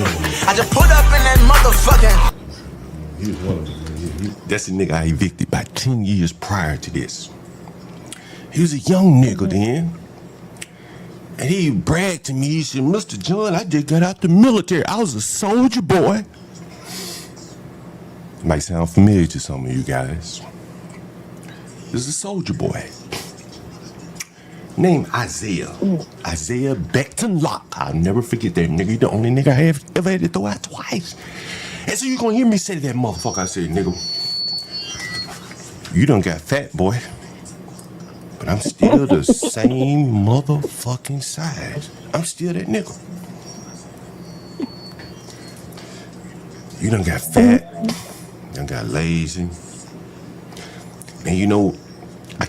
I just put up in that motherfucking. He was one of them. That's the nigga I evicted about 10 years prior to this. He was a young nigga then. And he bragged to me, he said, Mr. John, I just got out the military. I was a soldier boy. It might sound familiar to some of you guys. He was a soldier boy. Named Isaiah. Isaiah Beckton Locke. I'll never forget that nigga. He the only nigga I ever had to throw out twice. And so you gonna hear me say to that motherfucker, I said, nigga, you done got fat, boy. But I'm still the same motherfucking size. I'm still that nigga. You done got fat, done got lazy. And you know, I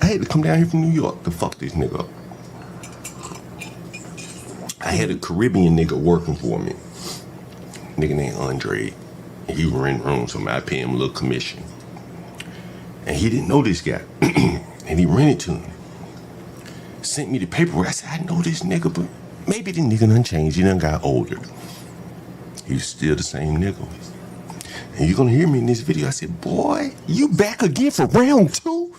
had to come down here from New York to fuck this nigga up. I had a Caribbean nigga working for me. Nigga named Andre. He was renting rooms, so I pay him a little commission. And he didn't know this guy. And he rented to him. Sent me the paperwork. I said, I know this nigga, but maybe the nigga done changed. He done got older. He's still the same nigga. And you're gonna hear me in this video. I said, boy, you back again for round 2?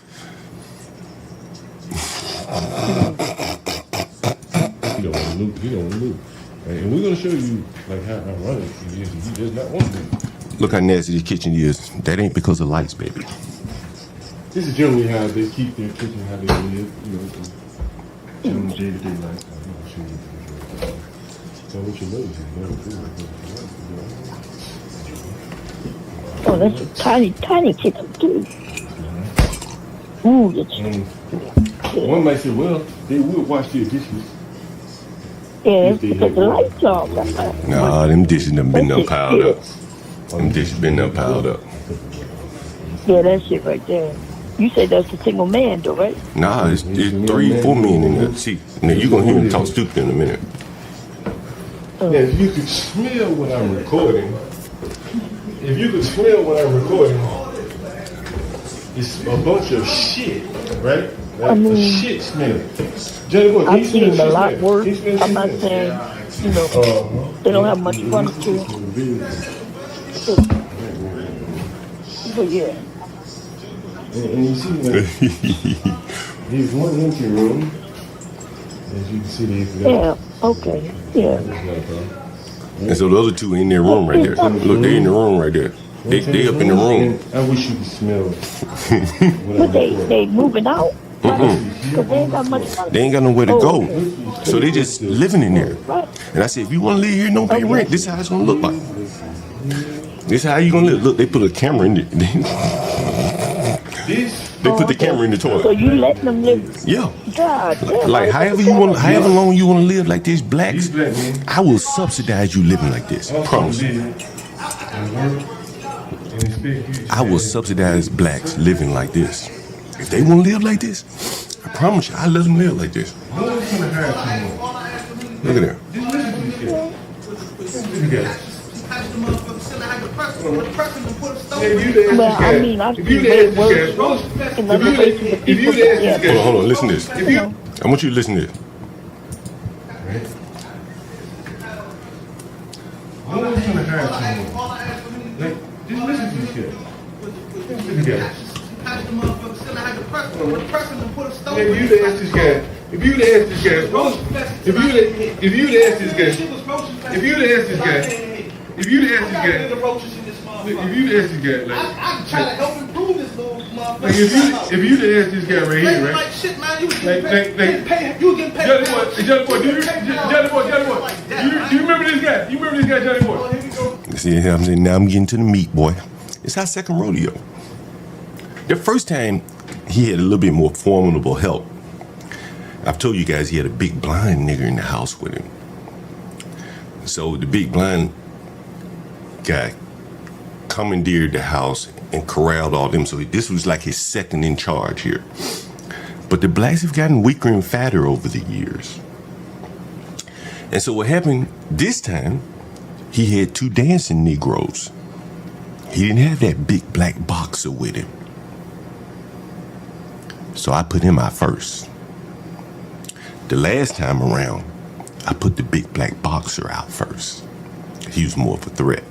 He don't want to lose. And we're gonna show you like how I run it. You just not want to. Look how nasty this kitchen is. That ain't because of lights, baby. This is generally how they keep their kitchen, how they live, you know, from day-to-day life. I'm gonna show you. So what you know is Oh, that's a tiny, tiny kitchen too. Ooh, that's one might say, well, they will wash their dishes. yeah, because the lights off. Nah, them dishes done been up piled up. Them dishes been up piled up. Yeah, that shit right there. You said that's a single man, though, right? Nah, it's 3, 4 men in there. See, now you gonna hear me talk stupid in a minute. Now, if you could smell what I'm recording, it's a bunch of shit, right? Like I mean, a shit smell. Johnny Boy, I've seen a lot worse. I'm not saying, you know, they don't have much furniture. But yeah. And you see, like, there's one empty room. As you can see, there's Yeah, okay, yeah. And so the other 2 in their room right there. Look, they in the room right there. They up in the room. I wish you could smell it. But they moving out? Because they ain't got much furniture. They ain't got nowhere to go. So they just living in there. And I said, if you want to live here, don't pay rent. This is how it's going to look like. This is how you going to live. Look, they put a camera in there. They put the camera in the toilet. So you letting them live? Yeah. God damn. Like however long you want to live like this, blacks, I will subsidize you living like this. Promise. I will subsidize blacks living like this. If they want to live like this, I promise you, I let them live like this. Look at that. Well, I mean, I've seen way worse in other places. Hold on, listen to this. I want you to listen to this. If you'd asked this guy, like, I'm trying to help improve this little motherfucker. Like if you'd asked this guy right here, right? Like shit, man, you getting paid. You getting paid. Johnny Boy, do you remember this guy? You remember this guy, Johnny Boy? See, I'm saying now I'm getting to the meat, boy. It's our second rodeo. The first time he had a little bit more formidable help. I've told you guys he had a big blind nigga in the house with him. So the big blind guy commandeered the house and corralled all them. So this was like his second in charge here. But the blacks have gotten weaker and fatter over the years. And so what happened this time, he had 2 dancing Negroes. He didn't have that big black boxer with him. So I put him out first. The last time around, I put the big black boxer out first. He was more of a threat.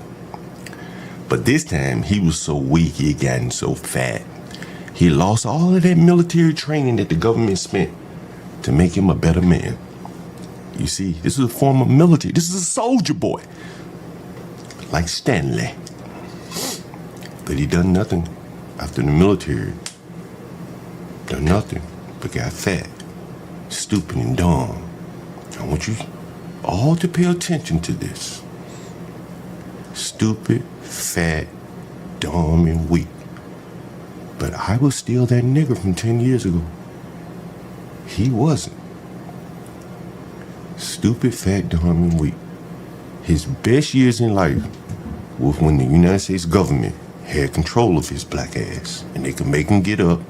But this time, he was so weak, he had gotten so fat. He lost all of that military training that the government spent to make him a better man. You see, this is a form of military. This is a soldier boy. Like Stanley. But he done nothing after the military. Done nothing but got fat, stupid and dumb. I want you all to pay attention to this. Stupid, fat, dumb, and weak. But I was still that nigga from 10 years ago. He wasn't. Stupid, fat, dumb, and weak. His best years in life was when the United States government had control of his black ass. And they could make him get up,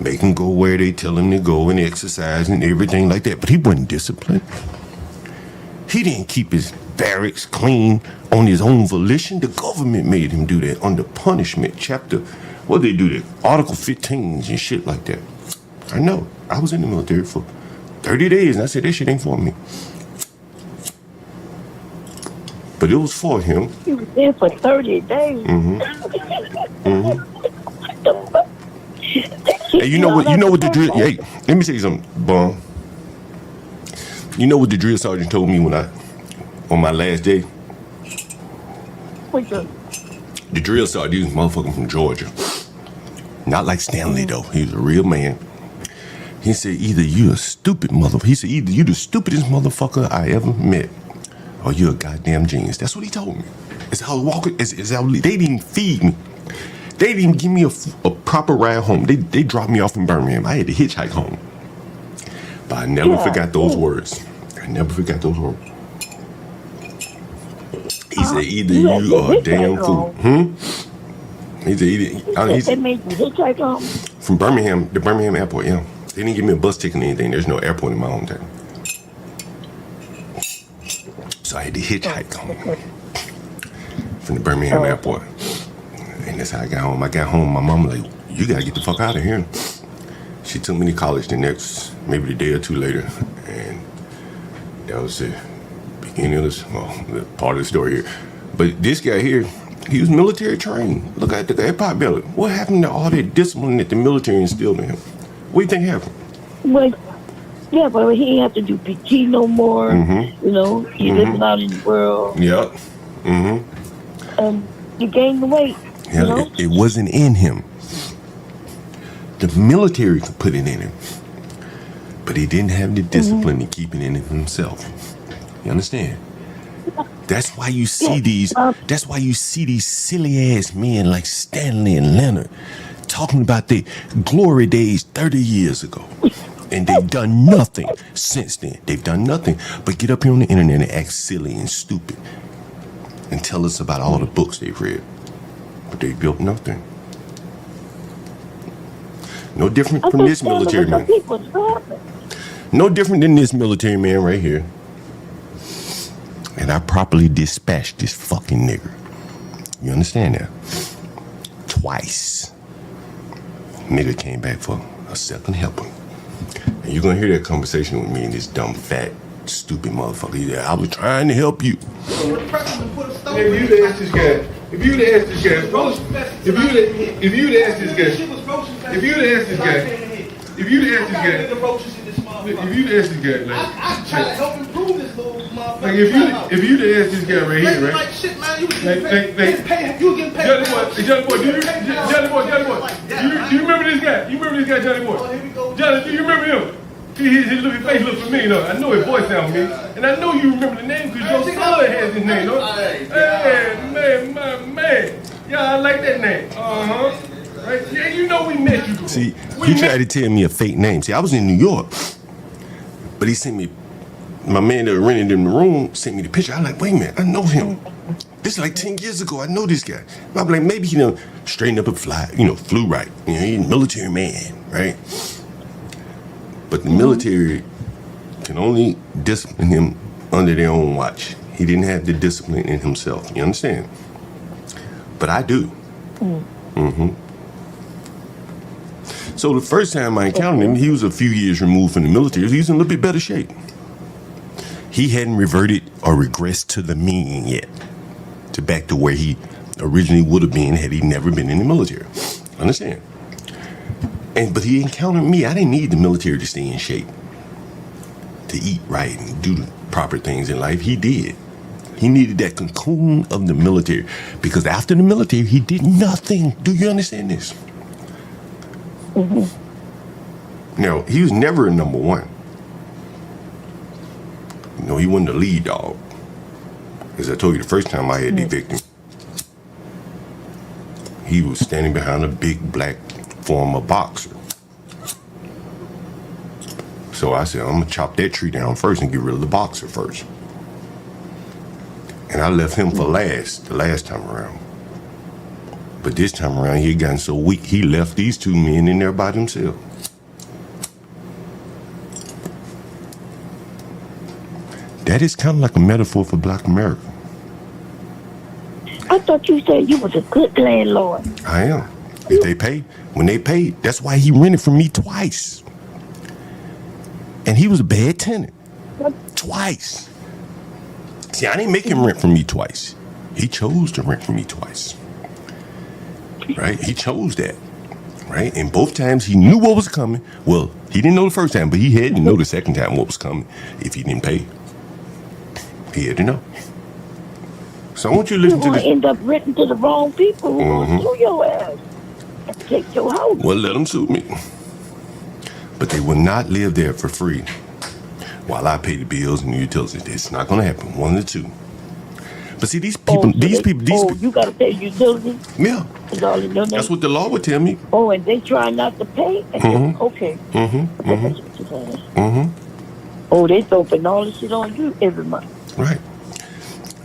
make him go where they tell him to go and exercise and everything like that. But he wasn't disciplined. He didn't keep his barracks clean on his own volition. The government made him do that under punishment. What they do that? Article 15s and shit like that. I know. I was in the military for 30 days and I said, that shit ain't for me. But it was for him. You was there for 30 days. Hey, you know what the drill? Hey, let me say something, Bum. You know what the drill sergeant told me on my last day? What's up? The drill sergeant, he was a motherfucker from Georgia. Not like Stanley though. He was a real man. He said, either you a stupid motherfucker. He said, either you the stupidest motherfucker I ever met, or you're a goddamn genius. That's what he told me. It's how I was walking. They didn't even feed me. They didn't even give me a proper ride home. They dropped me off in Birmingham. I had to hitchhike home. But I never forgot those words. I never forgot those words. He said, either you are a damn fool. He said, They made you hitchhike home? From Birmingham, the Birmingham airport, yeah. They didn't give me a bus ticket or anything. There's no airport in my hometown. So I had to hitchhike home from the Birmingham airport. And that's how I got home. I got home, my mom was like, you gotta get the fuck out of here. She took me to college the next, maybe the day or two later. And that was the beginning of this, the part of the story here. But this guy here, he was military trained. Look at that pot belly. What happened to all that discipline that the military instilled in him? What do you think happened? Well, yeah, but he didn't have to do PT no more. You know, he living out in the world. Yep. And you gained the weight. Yeah, you know? it wasn't in him. The military could put it in him. But he didn't have the discipline to keep it in himself. You understand? That's why you see that's why you see these silly ass men like Stanley and Leonard talking about their glory days 30 years ago. And they've done nothing since then. They've done nothing but get up here on the internet and act silly and stupid and tell us about all the books they've read. But they built nothing. No different from this military man. No different than this military man right here. And I properly dispatched this fucking nigger. You understand that? Twice. Nigga came back for a second helping. And you're gonna hear that conversation with me and this dumb, fat, stupid motherfucker. He said, I was trying to help you. If you'd asked this guy, if you'd asked this guy, like, trying to help improve this little motherfucker. Like, if you'd asked this guy right here, right? Like, shit, man, you was getting paid. You were getting paid. Johnny Boy, do you remember this guy? You remember this guy, Johnny Boy? Johnny, do you remember him? His little face looks familiar, though. I know his voice sounds familiar. And I know you remember the name because your son has his name, though. Hey, man. Yeah, I like that name. Right? Yeah, you know we met you before. See, he tried to tell me a fake name. See, I was in New York. But he sent me, my man that rented in the room sent me the picture. I'm like, wait a minute, I know him. This is like 10 years ago, I know this guy. I'm like, maybe he done straightened up and flew right. You know, he's a military man, right? But the military can only discipline him under their own watch. He didn't have the discipline in himself, you understand? But I do. So the first time I encountered him, he was a few years removed from the military. He was in a little bit better shape. He hadn't reverted or regressed to the mean yet, to back to where he originally would have been had he never been in the military. Understand? But he encountered me. I didn't need the military to stay in shape, to eat right and do the proper things in life. He did. He needed that cocoon of the military, because after the military, he did nothing. Do you understand this? Mm-hmm. Now, he was never a number one. You know, he wasn't the lead dog. As I told you the first time I had Evicting, he was standing behind a big black former boxer. So I said, I'm going to chop that tree down first and get rid of the boxer first. And I left him for last, the last time around. But this time around, he had gotten so weak, he left these two men in there by themselves. That is kind of like a metaphor for Black America. I thought you said you was a good landlord. I am. If they pay, when they pay, that's why he rented from me twice. And he was a bad tenant. Twice. See, I didn't make him rent from me twice. He chose to rent from me twice. Right? He chose that. Right? And both times he knew what was coming. Well, he didn't know the first time, but he had to know the second time what was coming if he didn't pay. He had to know. So I want you to listen to this. You're going to end up renting to the wrong people who going to sue your ass and take your house. Well, let them sue me. But they will not live there for free while I pay the bills and the utilities. It's not going to happen. One of the two. But see, these people, you got to pay utilities? Yeah. It's all in your name? That's what the law would tell me. Oh, and they try not to pay? Okay. Oh, they throwing all this shit on you every month. Right.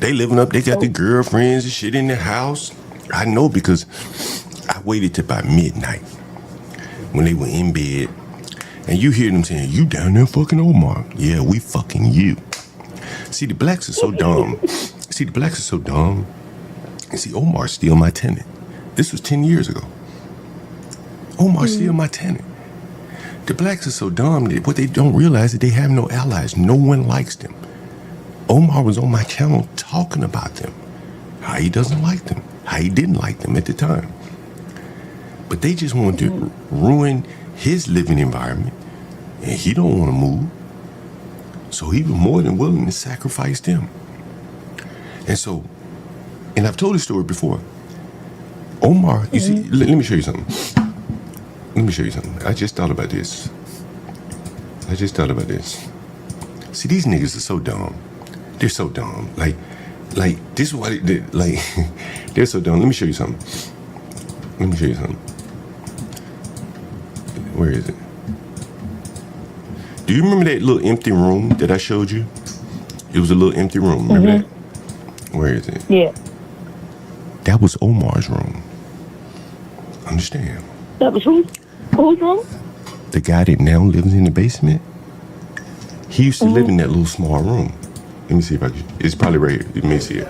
They living up, they got their girlfriends and shit in their house. I know because I waited till about midnight when they were in bed. And you hear them saying, you down there fucking Omar. Yeah, we fucking you. See, the blacks are so dumb. And see, Omar's still my tenant. This was 10 years ago. Omar's still my tenant. The blacks are so dumb that what they don't realize is that they have no allies. No one likes them. Omar was on my channel talking about them. How he doesn't like them. How he didn't like them at the time. But they just want to ruin his living environment. And he don't want to move. So he was more than willing to sacrifice them. And so, and I've told this story before. Omar, you see, let me show you something. I just thought about this. See, these niggas are so dumb. They're so dumb. Like this is why they're so dumb. Let me show you something. Where is it? Do you remember that little empty room that I showed you? It was a little empty room. Remember that? Where is it? Yeah. That was Omar's room. Understand? That was who? Whose room? The guy that now lives in the basement. He used to live in that little small room. Let me see if I can. It's probably right here. You may see it.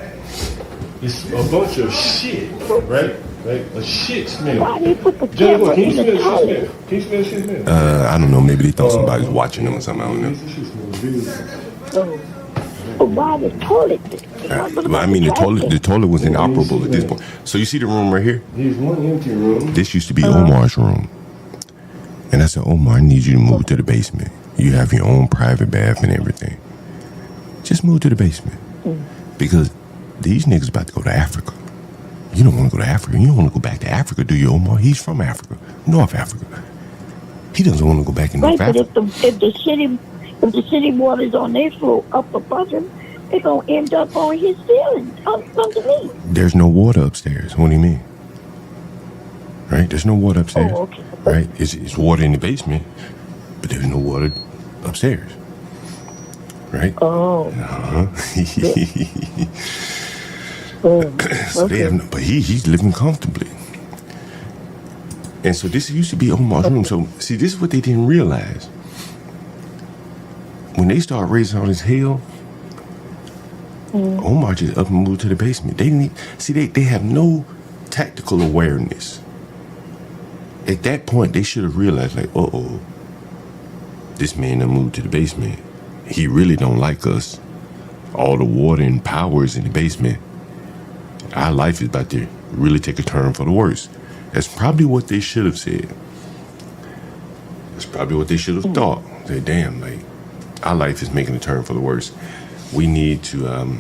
It's a bunch of shit, right? A shit smell. Why they put the camera in the toilet? Can you smell shit smell? I don't know. Maybe they thought somebody's watching them or something. I don't know. But why the toilet? I mean, the toilet was inoperable at this point. So you see the room right here? Here's one empty room. This used to be Omar's room. And I said, Omar, I need you to move to the basement. You have your own private bath and everything. Just move to the basement. Because these niggas about to go to Africa. You don't want to go to Africa. You don't want to go back to Africa, do you, Omar? He's from Africa, North Africa. He doesn't want to go back in North Africa. But if the city water's on their floor up above him, they're going to end up on his ceiling underneath. There's no water upstairs. What do you mean? Right? There's no water upstairs. Oh, okay. Right? It's water in the basement, but there's no water upstairs. Right? Oh. So they have but he's living comfortably. And so this used to be Omar's room. So see, this is what they didn't realize. When they start raising all this hell, Omar just up and moved to the basement. They didn't they have no tactical awareness. At that point, they should have realized, like, this man done moved to the basement. He really don't like us. all the water and power is in the basement. Our life is about to really take a turn for the worse. That's probably what they should have said. That's probably what they should have thought. Say, damn, like, our life is making a turn for the worse. We need to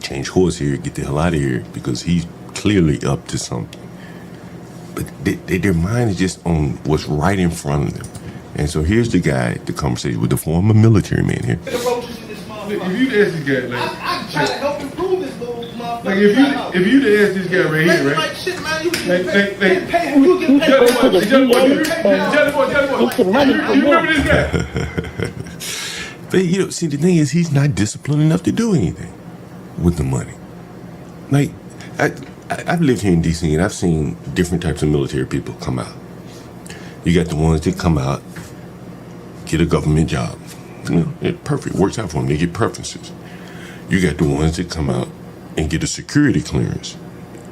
change course here, get the hell out of here, because he's clearly up to something. But their mind is just on what's right in front of them. And so here's the guy, the conversation with the former military man here. If you'd ask this guy, like, I try to help improve this little motherfucker. like if you'd ask this guy right here, right? Like shit, man, you Like, get paid. you You get paid. Go to the Johnny boy, VA and get some money from you them. remember this guy? But, you know, see, the thing is, he's not disciplined enough to do anything with the money. Like, I've lived here in D.C., and I've seen different types of military people come out. You got the ones that come out, get a government job. You know, it perfect, works out for them. They get preferences. You got the ones that come out and get a security clearance.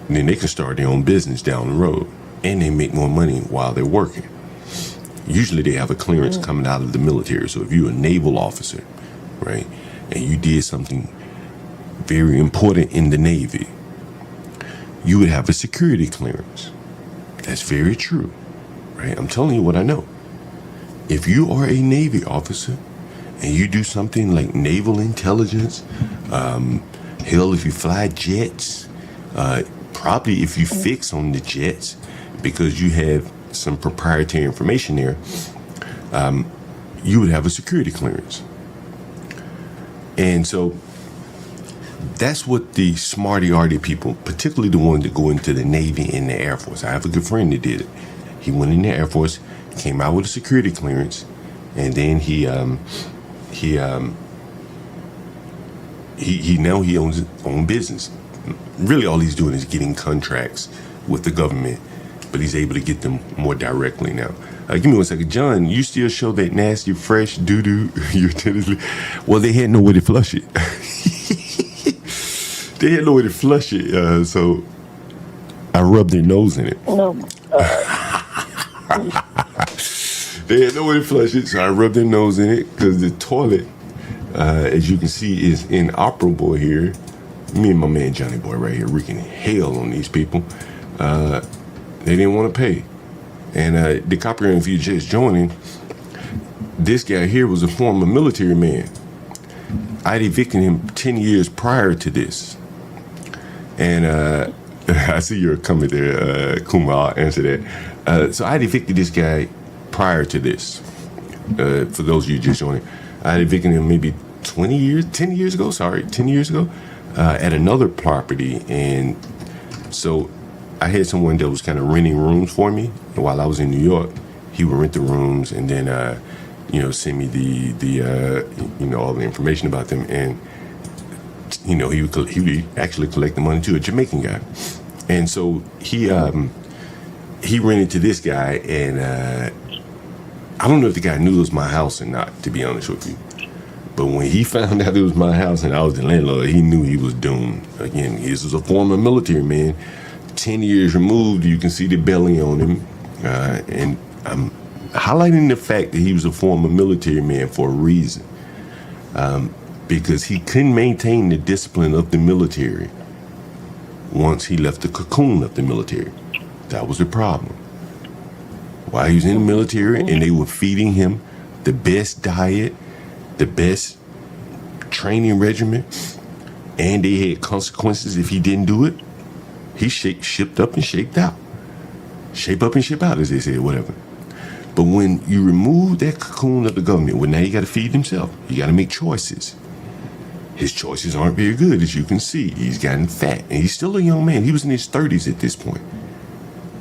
And then they can start their own business down the road. And they make more money while they're working. Usually they have a clearance coming out of the military. So if you're a naval officer, right, and you did something very important in the Navy, you would have a security clearance. That's very true, right? I'm telling you what I know. If you are a Navy officer and you do something like naval intelligence, hell, if you fly jets, probably if you fix on the jets, because you have some proprietary information there, you would have a security clearance. And so that's what the smarty-arty people, particularly the ones that go into the Navy and the Air Force. I have a good friend that did it. He went in the Air Force, came out with a security clearance, and then he now owns his own business. Really, all he's doing is getting contracts with the government, but he's able to get them more directly now. Give me 1 second. John, you still show that nasty, fresh doo-doo utility? Well, they had nowhere to flush it. They had nowhere to flush it, so I rubbed their nose in it. No. They had nowhere to flush it, so I rubbed their nose in it, because the toilet, as you can see, is inoperable here. Me and my man Johnny Boy right here wreaking hell on these people. They didn't want to pay. And the copyright, if you just joining, this guy here was a former military man. I'd evicted him 10 years prior to this. And I see your comment there, Kuma, I'll answer that. So I'd evicted this guy prior to this. For those of you just joining, I'd evicted him maybe 10 years ago, at another property. And so I had someone that was kind of renting rooms for me. And while I was in New York, he would rent the rooms and then, send me the all the information about them. And, he would actually collect the money to a Jamaican guy. And so he rented to this guy, and I don't know if the guy knew it was my house or not, to be honest with you. But when he found out it was my house and I was the landlord, he knew he was doomed. Again, this was a former military man, 10 years removed. You can see the belly on him. And I'm highlighting the fact that he was a former military man for a reason. Because he couldn't maintain the discipline of the military once he left the cocoon of the military. That was the problem. While he was in the military and they were feeding him the best diet, the best training regimen, and they had consequences if he didn't do it, he shipped up and shaped out. Shape up and ship out, as they say, whatever. But when you remove that cocoon of the government, well, now you got to feed himself. You got to make choices. His choices aren't very good, as you can see. He's gotten fat, and he's still a young man. He was in his 30s at this point.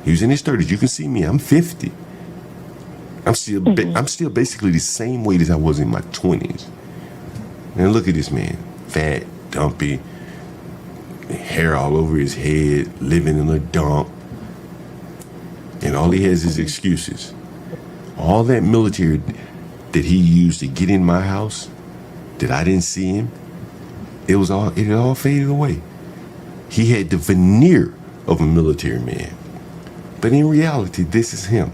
He was in his 30s. You can see me. I'm 50. I'm still basically the same weight as I was in my 20s. And look at this man. Fat, dumpy, hair all over his head, living in a dump. And all he has is excuses. All that military that he used to get in my house, that I didn't see him, it had all faded away. He had the veneer of a military man. But in reality, this is him.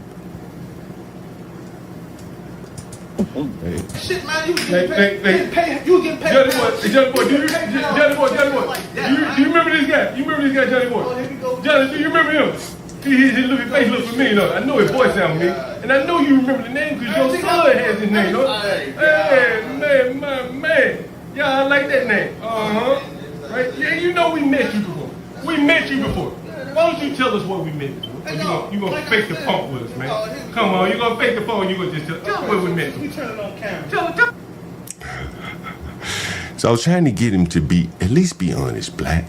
Shit, man, you was Hey, getting paid. You was getting paid. Johnny Boy, do you remember this guy? You remember this guy, Johnny Boy? Oh, here we go. Johnny, do you remember him? His little face look familiar, though. I know his voice sound familiar. And I know you remember the name because your son has his name, though. Hey, man. Yeah, I like that name. Right? Yeah, you know we met you before. Why don't you tell us what we met you? You gonna fake the funk with us, man. Come on, you gonna fake the funk, you gonna just tell us where we met We you. turn it on camera. Tell So I was trying to get him to at least be honest, Black.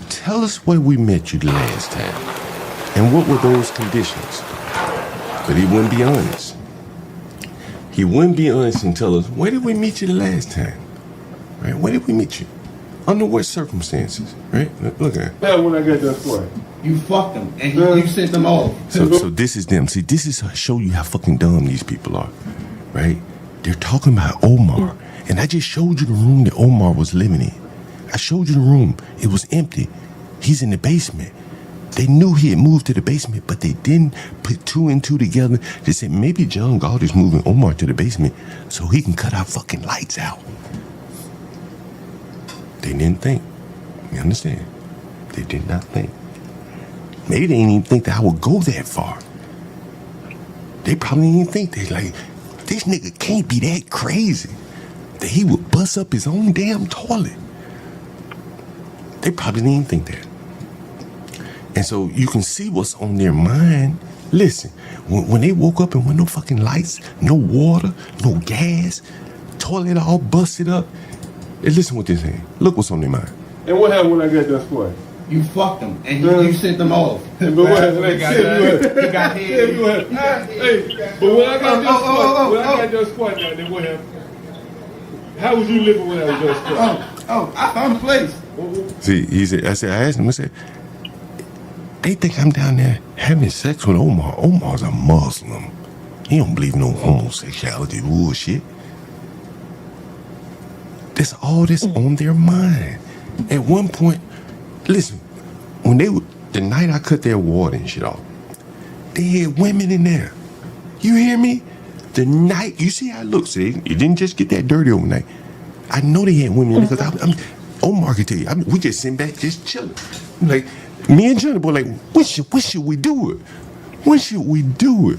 Tell us where we met you the last time. And what were those conditions? But he wouldn't be honest. He wouldn't be honest and tell us, where did we meet you the last time? Right? Where did we meet you? Under what circumstances? Right? Look at it. that when I got that for You fucked them, and you sent them off. So this is them. See, this is to show you how fucking dumb these people are. Right? They're talking about Omar. And I just showed you the room that Omar was living in. I showed you the room. It was empty. He's in the basement. They knew he had moved to the basement, but they didn't put two and two together. They said maybe John Galt is moving Omar to the basement so he can cut our fucking lights out. They didn't think. You understand? They did not think. Maybe they didn't even think that I would go that far. They probably didn't even think they like, this nigga can't be that crazy that he would bust up his own damn toilet. They probably didn't even think that. And so you can see what's on their mind. Listen, when they woke up and with no fucking lights, no water, no gas, toilet all busted up, and listen what they're saying. Look what's on their mind. And what happened when I got that squad? You fucked them, and you sent them off. But what happened? He got head. Hey, but when I got your squad now, then what happened? How was you living when I was your squad? I found the place. See, I asked him, I said, they think I'm down there having sex with Omar. Omar's a Muslim. He don't believe no homosexuality bullshit. That's all that's on their mind. At one point, listen, when the night I cut their water and shit off, they had women in there. You hear me? The night, you see how it looks, see? You didn't just get that dirty overnight. I know they had women in there because Omar can tell you, we just sitting back, just chilling. Like, me and Johnny boy, like, when should we do it? When should we do it?